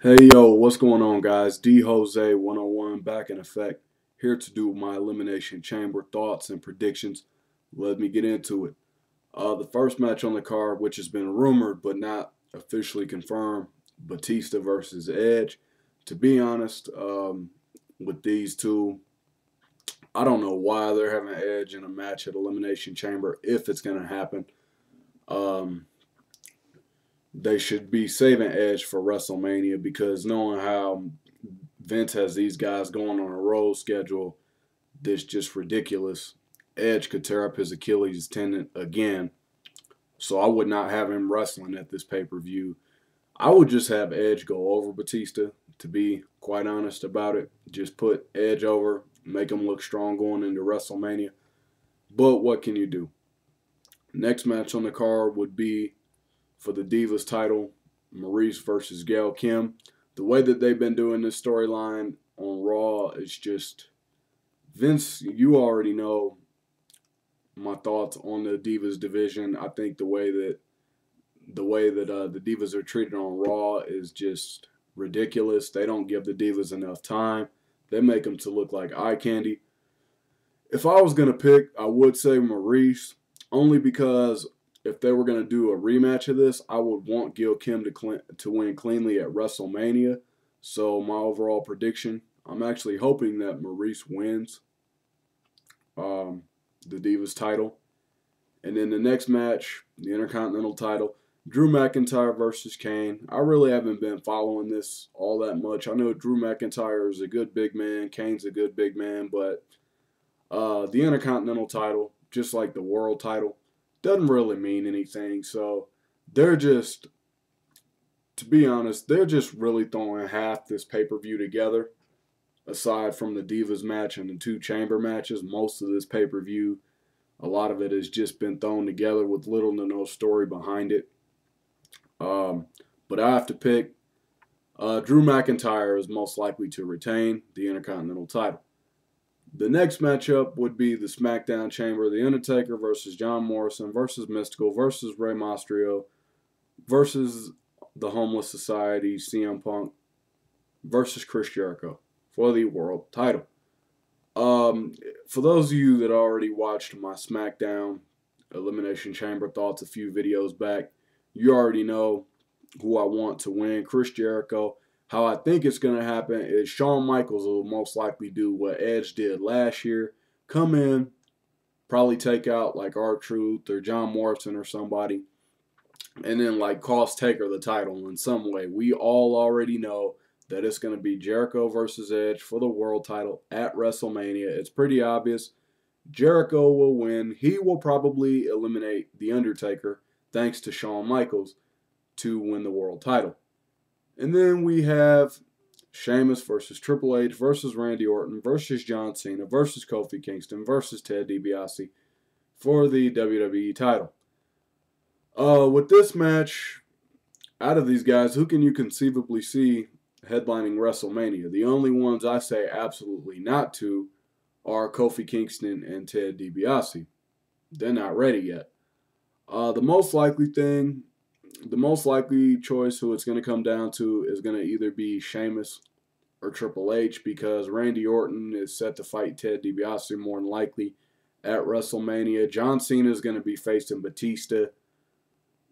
Hey yo, what's going on guys? D Jose 101 back in effect, here to do my Elimination Chamber thoughts and predictions. Let me get into it. The first match on the card, which has been rumored but not officially confirmed, Batista versus Edge. To be honest, with these two, I don't know why they're having Edge in a match at Elimination Chamber if it's going to happen. Um, they should be saving Edge for WrestleMania because knowing how Vince has these guys going on a road schedule that's just ridiculous. Edge could tear up his Achilles tendon again. So I would not have him wrestling at this pay-per-view. I would just have Edge go over Batista, to be quite honest about it. Just put Edge over, make him look strong going into WrestleMania. But what can you do? Next match on the card would be for the Divas title, Maurice versus Gail Kim. The way that they've been doing this storyline on Raw is just Vince. You already know my thoughts on the Divas division. I think the way that the Divas are treated on Raw is just ridiculous. They don't give the Divas enough time. They make them to look like eye candy. If I was gonna pick, I would say Maurice, only because if they were going to do a rematch of this, I would want Gil Kim to win cleanly at WrestleMania. So my overall prediction, I'm actually hoping that Maurice wins the Divas title. And then the next match, the Intercontinental title, Drew McIntyre versus Kane. I really haven't been following this all that much. I know Drew McIntyre is a good big man. Kane's a good big man. But the Intercontinental title, just like the World title, doesn't really mean anything. So they're just, to be honest, they're just really throwing half this pay-per-view together. Aside from the Divas match and the two chamber matches, most of this pay-per-view, a lot of it has just been thrown together with little to no story behind it. But I have to pick Drew McIntyre is most likely to retain the Intercontinental title. The next matchup would be the SmackDown Chamber, The Undertaker versus John Morrison versus Mystical versus Rey Mysterio versus the Homeless Society, CM Punk versus Chris Jericho for the world title. For those of you that already watched my SmackDown Elimination Chamber thoughts a few videos back, you already know who I want to win, Chris Jericho. How I think it's going to happen is Shawn Michaels will most likely do what Edge did last year. Come in, probably take out like R-Truth or John Morrison or somebody, and then like cost Taker the title in some way. We all already know that it's going to be Jericho versus Edge for the world title at WrestleMania. It's pretty obvious. Jericho will win. He will probably eliminate The Undertaker thanks to Shawn Michaels to win the world title. And then we have Sheamus versus Triple H versus Randy Orton versus John Cena versus Kofi Kingston versus Ted DiBiase for the WWE title. With this match, out of these guys, who can you conceivably see headlining WrestleMania? The only ones I say absolutely not to are Kofi Kingston and Ted DiBiase. They're not ready yet. The most likely choice who it's going to come down to is going to either be Sheamus or Triple H, because Randy Orton is set to fight Ted DiBiase more than likely at WrestleMania. John Cena is going to be facing Batista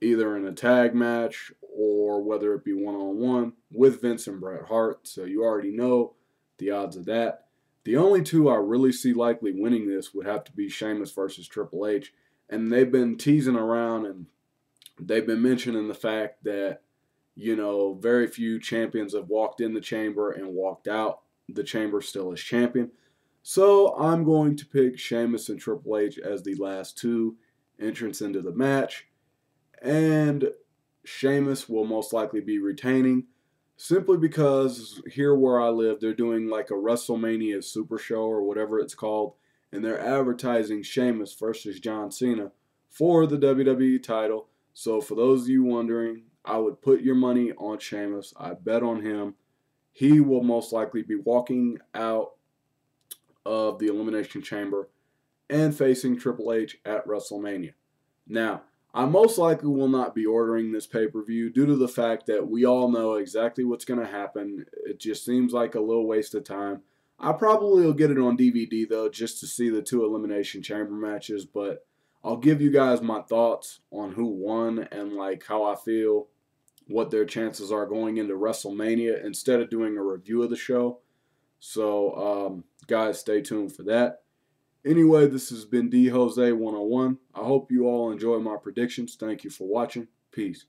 either in a tag match or whether it be one-on-one with Vince and Bret Hart. So you already know the odds of that. The only two I really see likely winning this would have to be Sheamus versus Triple H. And they've been teasing around and they've been mentioning the fact that, you know, very few champions have walked in the chamber and walked out the chamber still as champion. So I'm going to pick Sheamus and Triple H as the last two entrants into the match. And Sheamus will most likely be retaining simply because here where I live, they're doing like a WrestleMania Super Show or whatever it's called. And they're advertising Sheamus versus John Cena for the WWE title. So for those of you wondering, I would put your money on Sheamus. I bet on him. He will most likely be walking out of the Elimination Chamber and facing Triple H at WrestleMania. Now, I most likely will not be ordering this pay-per-view due to the fact that we all know exactly what's going to happen. It just seems like a little waste of time. I probably will get it on DVD though, just to see the 2 Elimination Chamber matches, but I'll give you guys my thoughts on who won and like how I feel, what their chances are going into WrestleMania instead of doing a review of the show. So, guys, stay tuned for that. Anyway, this has been D Jose 101. I hope you all enjoy my predictions. Thank you for watching. Peace.